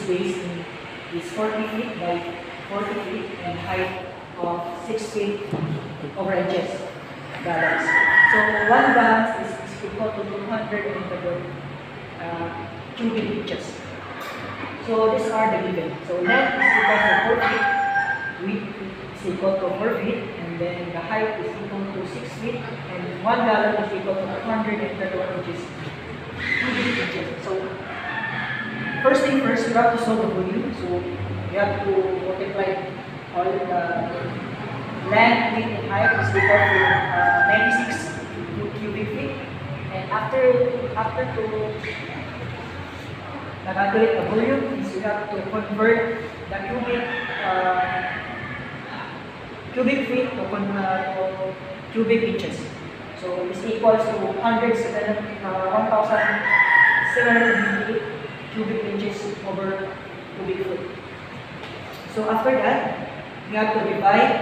space is 40 feet by 40 feet and height of 6 feet over inches gallons. So 1 gallon is equal to 200 cubic inches. So these are the given. So length is equal to 4 feet, width is equal to 4 feet, and then the height is equal to 6 feet, and 1 gallon is equal to 231 inches. Cubic inches. So first thing first, you have to solve the volume. So you have to multiply all the length, width, and height is equal to 96 cubic feet. And after to calculate the volume, is you have to convert the cubic feet to cubic inches. So this equals to 1,758 cubic inches over cubic foot. So after that, you have to divide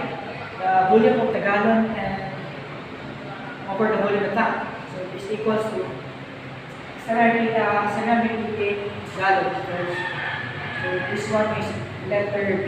the volume of the gallon and over the volume of the tank. So this equals to 758 gallons. So this one is letter B.